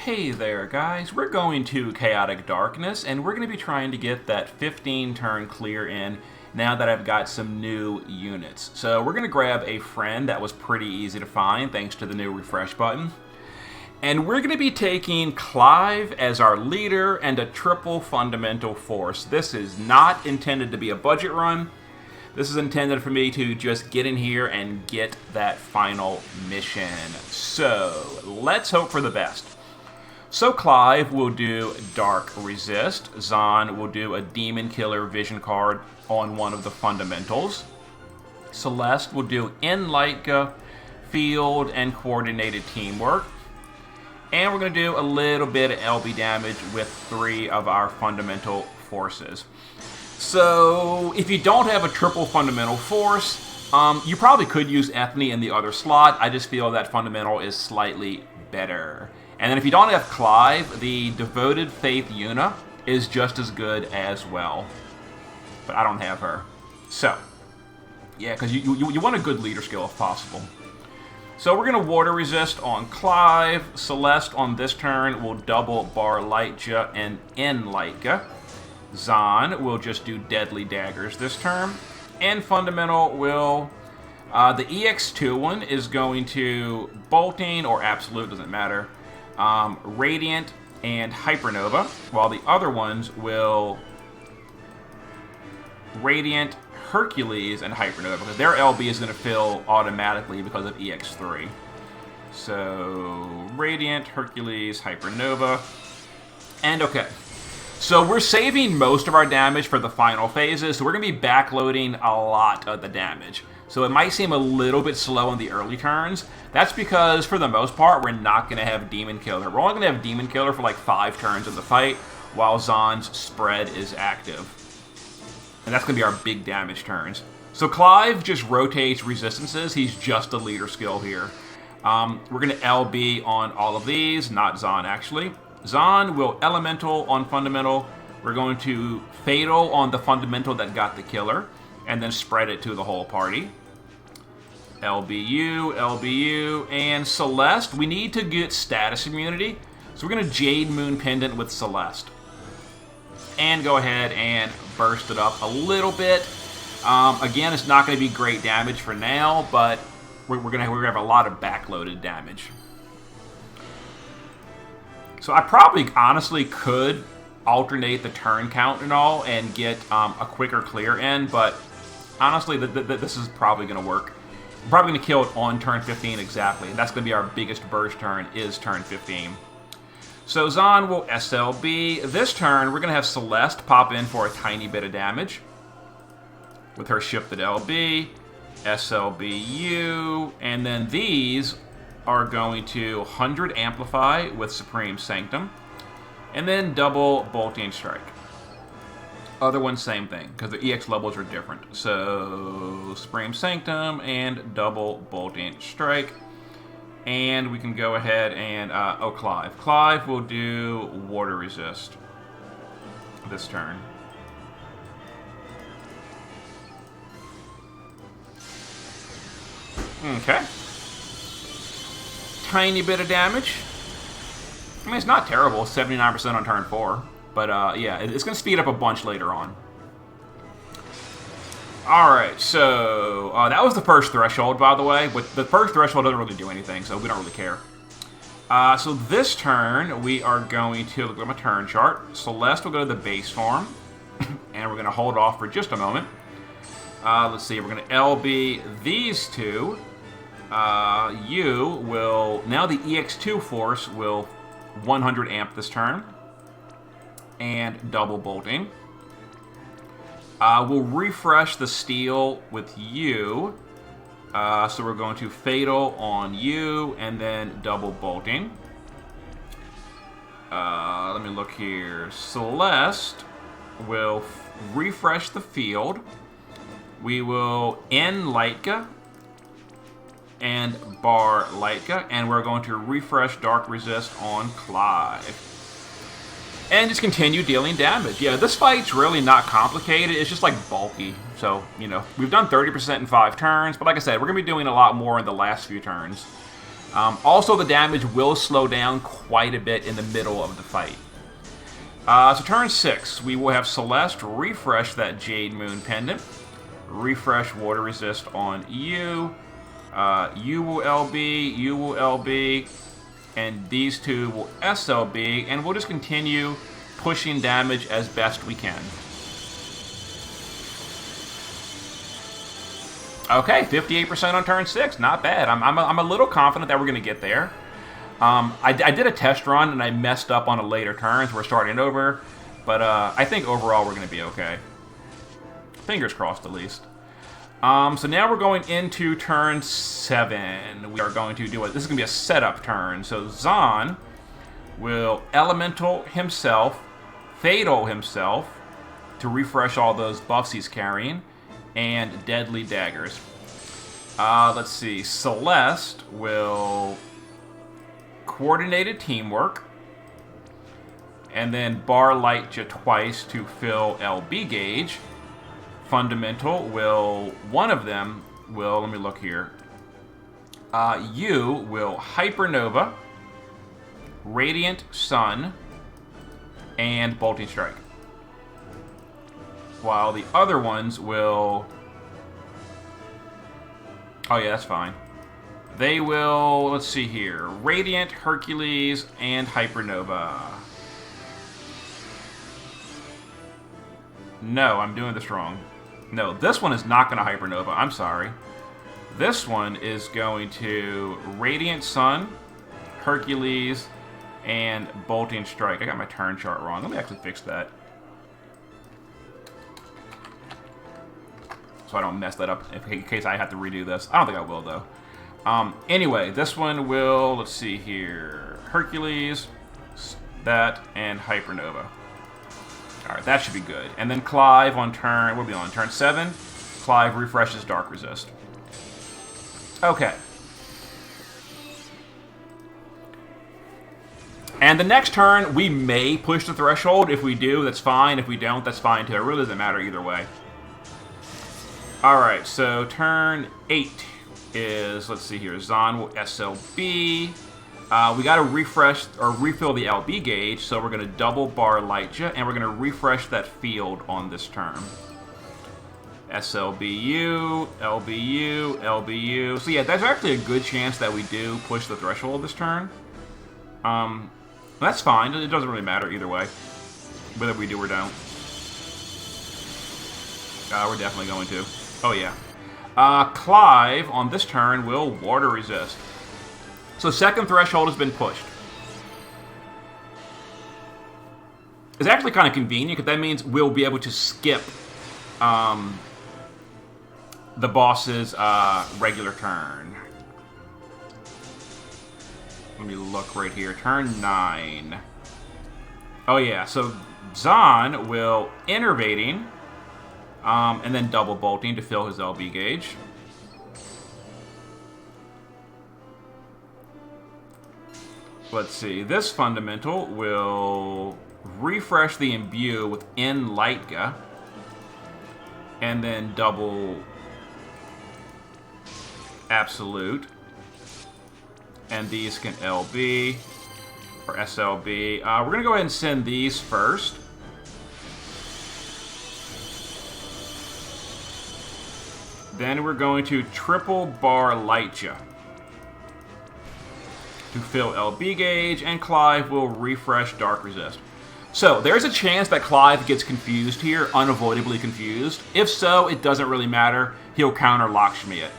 Hey there guys, we're going to Chaotic Darkness and we're going to be trying to get that 15 turn clear in now that I've got some new units. So we're going to grab a friend that was pretty easy to find thanks to the new refresh button. And we're going to be taking Clive as our leader and a triple fundamental force. This is not intended to be a budget run. This is intended for me to just get in here and get that final mission. So let's hope for the best. So Clive will do Dark Resist. Zahn will do a Demon Killer Vision card on one of the fundamentals. Celeste will do Enlightka, Field, and Coordinated Teamwork. And we're going to do a little bit of LB damage with 3 of our fundamental forces. So if you don't have a triple fundamental force, you probably could use Ethne in the other slot. I just feel that fundamental is slightly better. And then if you don't have Clive, the Devoted Faith Yuna is just as good as well. But I don't have her. So, yeah, because you want a good leader skill if possible. So we're going to Water Resist on Clive. Celeste on this turn will double Bar Lightja and Enlightka. Zahn will just do Deadly Daggers this turn. And Fundamental will... the EXT one is going to Bolting or Absolute, doesn't matter. Radiant and Hypernova, while the other ones will Radiant, Hercules, and Hypernova, because their LB is going to fill automatically because of EX3. So, Radiant, Hercules, Hypernova, and okay. So we're saving most of our damage for the final phases, so we're going to be backloading a lot of the damage. So it might seem a little bit slow in the early turns. That's because, for the most part, we're not going to have Demon Killer. We're only going to have Demon Killer for like 5 turns in the fight, while Zahn's spread is active. And that's going to be our big damage turns. So Clive just rotates resistances. He's just a leader skill here. We're going to LB on all of these, not Zahn actually. Zahn will Elemental on Fundamental. We're going to Fatal on the Fundamental that got the killer, and then spread it to the whole party. LBU, LBU, and Celeste. We need to get status immunity, so we're going to Jade Moon Pendant with Celeste. And go ahead and burst it up a little bit. Again, it's not going to be great damage for now, but we're going to have a lot of backloaded damage. So I probably honestly could alternate the turn count and all and get a quicker clear in, but honestly, this is probably going to work. We're probably going to kill it on turn 15 exactly, and that's going to be our biggest burst turn, is turn 15. So Zahn will SLB. This turn, we're going to have Celeste pop in for a tiny bit of damage with her shifted LB, SLBU, and then these are going to 100 Amplify with Supreme Sanctum, and then double Bolting Strike. Other one, same thing, because the EX levels are different. So, Supreme Sanctum and double Bolting Strike. And we can go ahead and, Clive. Clive will do Water Resist this turn. Okay. Tiny bit of damage. I mean, it's not terrible, 79% on turn 4. But, yeah, it's going to speed up a bunch later on. Alright, so that was the first threshold, by the way. But the first threshold doesn't really do anything, so we don't really care. So this turn, we are going to look at my turn chart. Celeste will go to the base form. And we're going to hold off for just a moment. Let's see, we're going to LB these two. You will... Now the EX2 force will 100 amp this turn. And double bolting. We'll refresh the steel with you. So we're going to Fatal on you and then double bolting. Let me look here. Celeste will refresh the field. We will Enlightka and Bar Lightja, and we're going to refresh Dark Resist on Clive. And just continue dealing damage. Yeah, this fight's really not complicated. It's just like bulky. So, you know, we've done 30% in 5 turns. But like I said, we're going to be doing a lot more in the last few turns. Also, the damage will slow down quite a bit in the middle of the fight. So turn 6, we will have Celeste refresh that Jade Moon Pendant. Refresh Water Resist on you. You will LB, you will LB, and these two will SLB, and we'll just continue pushing damage as best we can. Okay, 58% on turn 6, not bad. I'm a little confident that we're going to get there. I did a test run and I messed up on a later turn, so we're starting over. But I think overall we're going to be okay. Fingers crossed, at least. So now we're going into turn 7. We are going to do it. This is going to be a setup turn. So Zahn will Elemental himself, Fatal himself, to refresh all those buffs he's carrying, and Deadly Daggers. Let's see. Celeste will Coordinated Teamwork, and then Bar Lightja twice to fill LB gauge. Fundamental will, one of them will, let me look here. You will Hypernova, Radiant Sun, and Bolting Strike. While the other ones will... Oh yeah, that's fine. They will, let's see here, Radiant, Hercules, and Hypernova. No, I'm doing this wrong. No, this one is not going to Hypernova. I'm sorry. This one is going to Radiant Sun, Hercules, and Bolting Strike. I got my turn chart wrong. Let me actually fix that, so I don't mess that up in case I have to redo this. I don't think I will, though. Anyway, this one will, let's see here, Hercules, that, and Hypernova. Alright, that should be good. And then Clive on turn, we'll be on turn 7. Clive refreshes Dark Resist. Okay. And the next turn, we may push the threshold. If we do, that's fine. If we don't, that's fine too. It really doesn't matter either way. Alright, so turn 8 is, let's see here, Zahn will SLB. We got to refresh or refill the LB gauge, so we're going to double Bar Lightja, and we're going to refresh that field on this turn. SLBU, LBU, LBU. So yeah, there's actually a good chance that we do push the threshold this turn. That's fine. It doesn't really matter either way, whether we do or don't. We're definitely going to. Oh yeah. Clive on this turn will Water Resist. So second threshold has been pushed. It's actually kind of convenient, because that means we'll be able to skip the boss's regular turn. Let me look right here. Turn 9. Oh yeah, so Zahn will Innervating, and then double Bolting to fill his LB gauge. Let's see, this Fundamental will refresh the Imbue with Enlightga, and then double Absolute. And these can LB, or SLB. We're going to go ahead and send these first. Then we're going to triple Bar Lightja to fill LB gauge, and Clive will refresh Dark Resist. So there's a chance that Clive gets confused here, unavoidably confused. If so, it doesn't really matter. He'll counter Lakshmi it.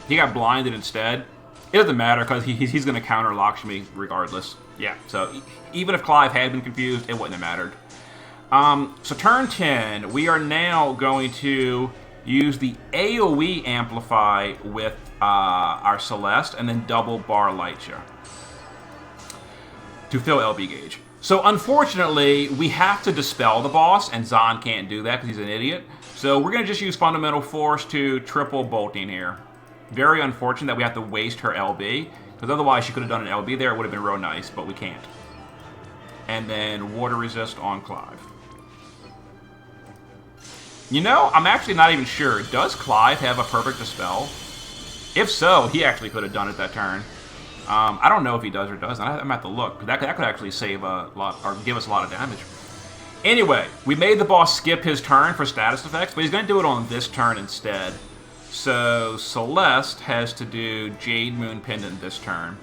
He got blinded instead. It doesn't matter, because he's going to counter Lakshmi regardless. Yeah, so even if Clive had been confused, it wouldn't have mattered. So turn 10, we are now going to use the AoE Amplify with our Celeste, and then double Bar Lightja to fill LB gauge. So unfortunately, we have to dispel the boss, and Zahn can't do that because he's an idiot. So we're going to just use Fundamental Force to triple Bolting here. Very unfortunate that we have to waste her LB, because otherwise she could have done an LB there. It would have been real nice, but we can't. And then Water Resist on Clive. You know, I'm actually not even sure. Does Clive have a Perfect Dispel? If so, he actually could have done it that turn. I don't know if he does or doesn't. I'm going to have to look. That could actually save a lot, or give us a lot of damage. Anyway, we made the boss skip his turn for status effects, but he's going to do it on this turn instead. So Celeste has to do Jade Moon Pendant this turn.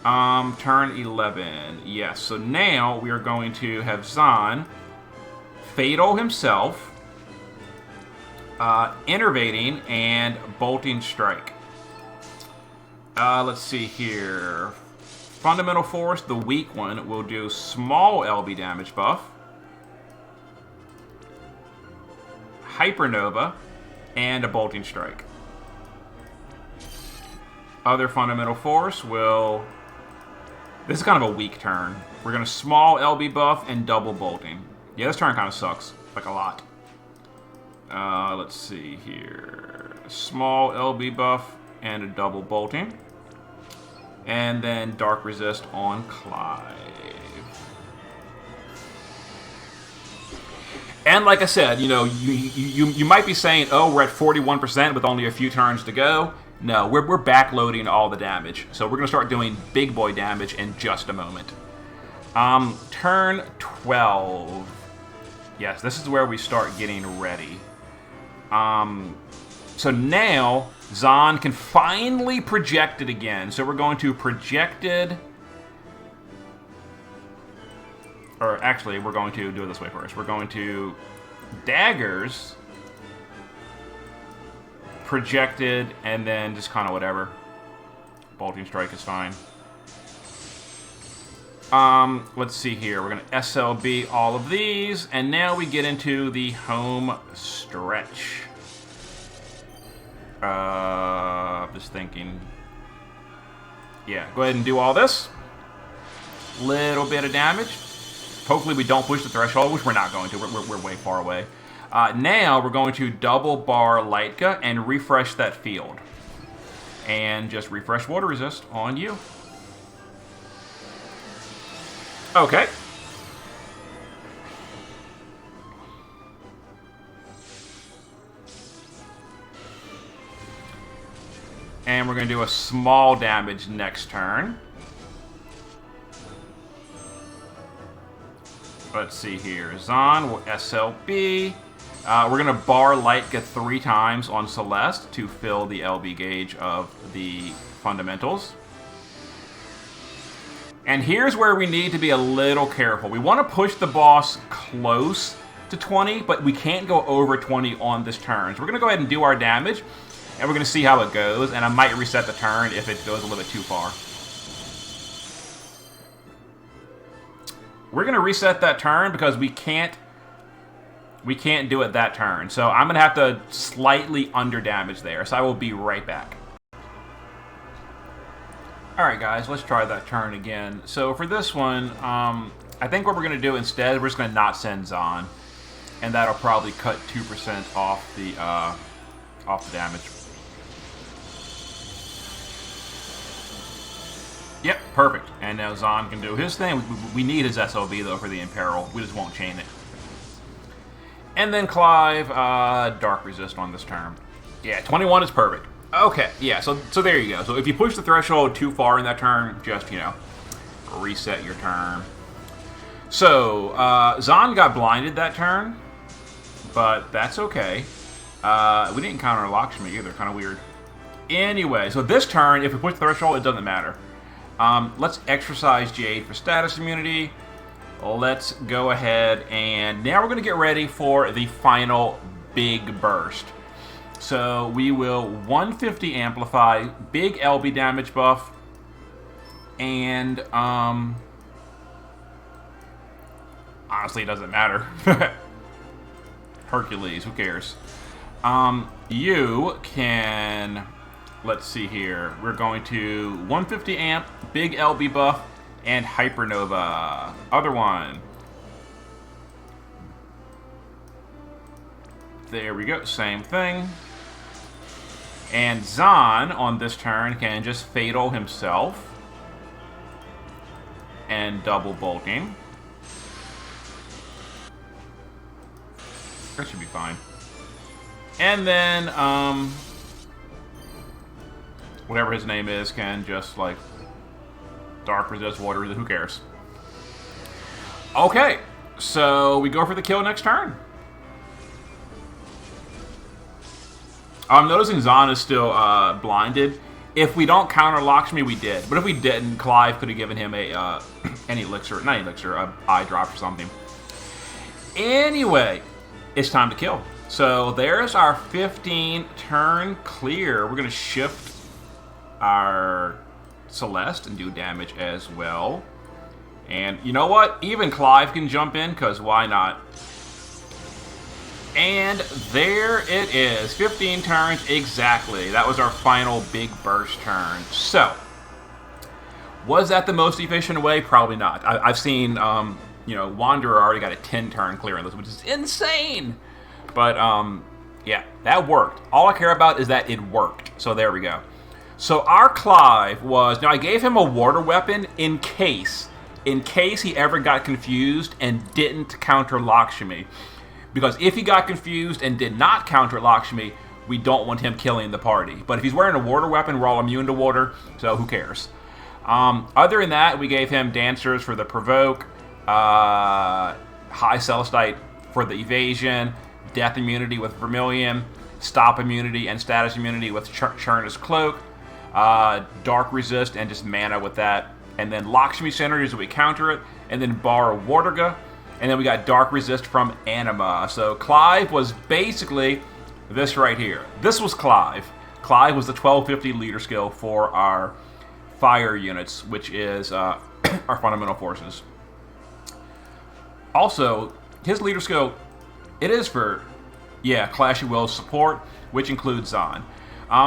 Turn 11. Yes, so now we are going to have Zahn Fatal himself, Innervating, and Bolting Strike. Let's see here. Fundamental Force, the weak one, will do small LB damage buff. Hypernova, and a Bolting Strike. Other Fundamental Force will... This is kind of a weak turn. We're going to small LB buff and double Bolting. Yeah, this turn kind of sucks. Like, a lot. Let's see here. Small LB buff and a double Bolting. And then Dark Resist on Clive. And like I said, you know, you might be saying, oh, we're at 41% with only a few turns to go. No, we're backloading all the damage. So we're going to start doing big boy damage in just a moment. Turn 12. Yes, this is where we start getting ready. So now, Zahn can finally project it again. So we're going to projected... Or actually, we're going to do it this way first. We're going to daggers, projected, and then just kind of whatever. Bolting Strike is fine. Let's see here. We're going to SLB all of these, and now we get into the home stretch. Just thinking. Yeah, go ahead and do all this. Little bit of damage. Hopefully we don't push the threshold, which we're not going to. We're way far away. Now we're going to double bar Lightka and refresh that field. And just refresh Water Resist on you. Okay. And we're going to do a small damage next turn. Let's see here. Zahn will SLB. We're going to bar Lightka 3 times on Celeste to fill the LB gauge of the fundamentals. And here's where we need to be a little careful. We want to push the boss close to 20, but we can't go over 20 on this turn. So we're going to go ahead and do our damage, and we're going to see how it goes, and I might reset the turn if it goes a little bit too far. We're going to reset that turn because we can't do it that turn. So I'm going to have to slightly under damage there. So I will be right back. Alright guys, let's try that turn again. So for this one, I think what we're going to do instead, we're just going to not send Zahn. And that'll probably cut 2% off the damage. Yep, perfect. And now Zahn can do his thing. We need his SLV, though, for the Imperil. We just won't chain it. And then Clive, Dark Resist on this turn. Yeah, 21 is perfect. Okay, yeah, so there you go. So if you push the threshold too far in that turn, just, you know, reset your turn. So, Zahn got blinded that turn, but that's okay. We didn't counter Lakshmi either, kind of weird. Anyway, so this turn, if we push the threshold, it doesn't matter. Let's exercise Jade for status immunity. Let's go ahead and now we're going to get ready for the final big burst. So we will 150 amplify, big LB damage buff, and honestly it doesn't matter. Hercules, who cares? You can... Let's see here. We're going to 150 amp, big LB buff, and Hypernova. Other one. There we go. Same thing. And Zahn on this turn can just Fatal himself. And double bolting. That should be fine. And then, whatever his name is can just, like, dark resist, water resist, who cares? Okay, so we go for the kill next turn. I'm noticing Zahn is still blinded. If we don't counter Lakshmi, we did. But if we didn't, Clive could have given him a an elixir, not elixir, a eye drop or something. Anyway, it's time to kill. So there's our 15 turn clear. We're going to shift our Celeste and do damage as well. And you know what? Even Clive can jump in, because why not? And there it is. 15 turns exactly. That was our final big burst turn. So, was that the most efficient way? Probably not. I've seen, Wanderer already got a 10-turn clear on this, which is insane. But, yeah, that worked. All I care about is that it worked. So there we go. So our Clive was... Now, I gave him a water weapon in case he ever got confused and didn't counter Lakshmi. Because if he got confused and did not counter Lakshmi, we don't want him killing the party. But if he's wearing a water weapon, we're all immune to water, so who cares? Other than that, we gave him Dancers for the Provoke, High Celestite for the Evasion, Death Immunity with Vermilion, Stop Immunity and Status Immunity with Churna's Cloak, Dark Resist and just mana with that, and then Lakshmi Synergy so we counter it, and then Bar Wardaga. And then we got Dark Resist from Anima. So Clive was basically this right here. This was Clive. Clive was the 1250 leader skill for our fire units, which is our fundamental forces. Also, his leader skill, it is for, Clash of Wills support, which includes Zahn.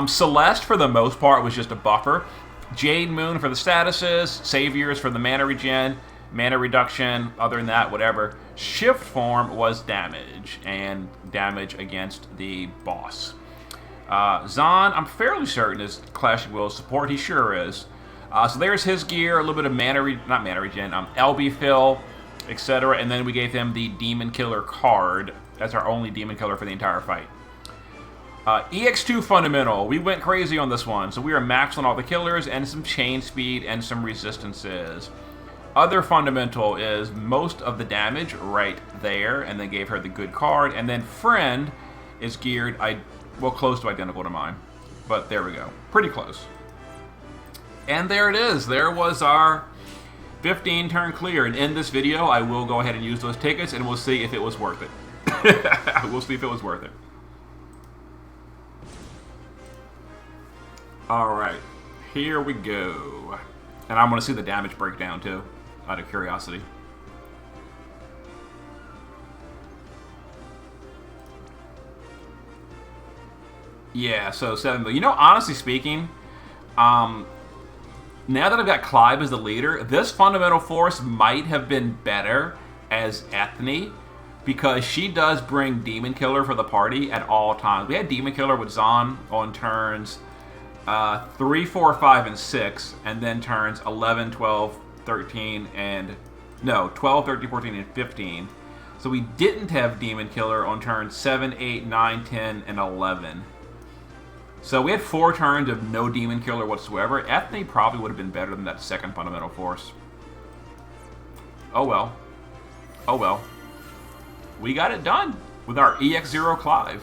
Celeste, for the most part, was just a buffer. Jade Moon for the statuses. Saviors for the mana regen. Mana reduction, other than that, whatever. Shift form was damage, and damage against the boss. Zahn, I'm fairly certain, is Clash of Wills support. He sure is. So there's his gear, a little bit of not mana regen, LB fill, etc. And then we gave him the Demon Killer card. That's our only Demon Killer for the entire fight. EX2 Fundamental, we went crazy on this one. So we are maxed on all the killers, and some chain speed, and some resistances. Other fundamental is most of the damage right there, and then gave her the good card. And then Friend is geared, close to identical to mine. But there we go. Pretty close. And there it is. There was our 15 turn clear. And in this video, I will go ahead and use those tickets, and we'll see if it was worth it. We'll see if it was worth it. Alright. Here we go. And I'm going to see the damage breakdown, too. Out of curiosity. Yeah, so 7 million. You know, honestly speaking, now that I've got Clive as the leader, this fundamental force might have been better as Ethne, because she does bring Demon Killer for the party at all times. We had Demon Killer with Zahn on turns 3, 4, 5, and 6, and then turns 11, 12, 13, and... No, 12, 13, 14, and 15. So we didn't have Demon Killer on turns 7, 8, 9, 10, and 11. So we had 4 turns of no Demon Killer whatsoever. Ethne probably would have been better than that second fundamental force. Oh well. Oh well. We got it done with our EX0 Clive.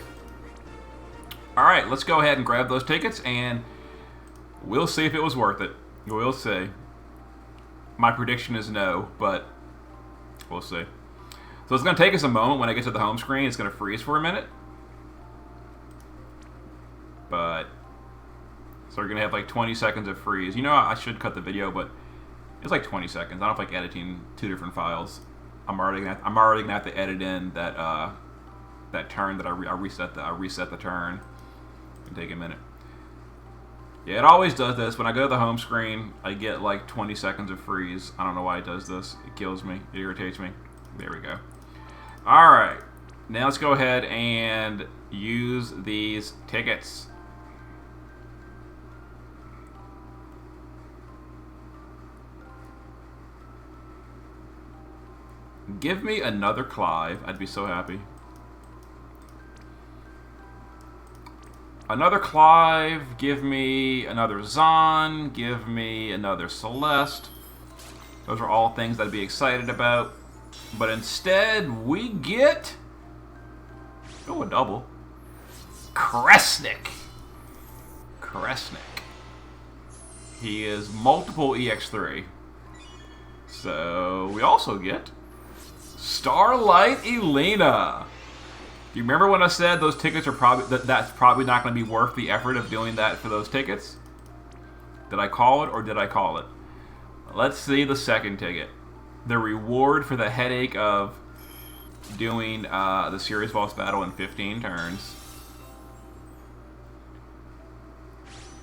Alright, let's go ahead and grab those tickets, and we'll see if it was worth it. We'll see. My prediction is no, but we'll see. So it's going to take us a moment. When I get to the home screen, it's going to freeze for a minute. But, so we're going to have like 20 seconds of freeze. You know, I should cut the video, but it's like 20 seconds. I don't feel like editing 2 different files. I'm already going to have to edit in that that turn that I reset the turn. It'll take a minute. Yeah, it always does this. When I go to the home screen, I get like 20 seconds of freeze. I don't know why it does this. It kills me. It irritates me. There we go. Alright. Now let's go ahead and use these tickets. Give me another Clive. I'd be so happy. Another Clive, give me another Zahn, give me another Celeste. Those are all things I'd be excited about. But instead, we get... oh, a double. Kresnik. He is multiple EX3. So, we also get Starlight Elena. Do you remember when I said those tickets are probably that's probably not going to be worth the effort of doing that for those tickets? Did I call it or did I call it? Let's see the second ticket. The reward for the headache of doing the Series Boss battle in 15 turns.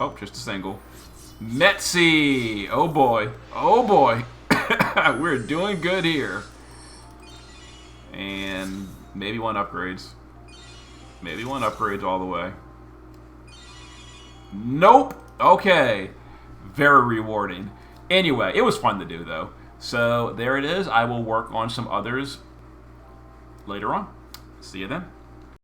Oh, just a single. Metzi! Oh boy. Oh boy. We're doing good here. And maybe one upgrades. Maybe one upgrades all the way. Nope. Okay. Very rewarding. Anyway, it was fun to do, though. So, there it is. I will work on some others later on. See you then.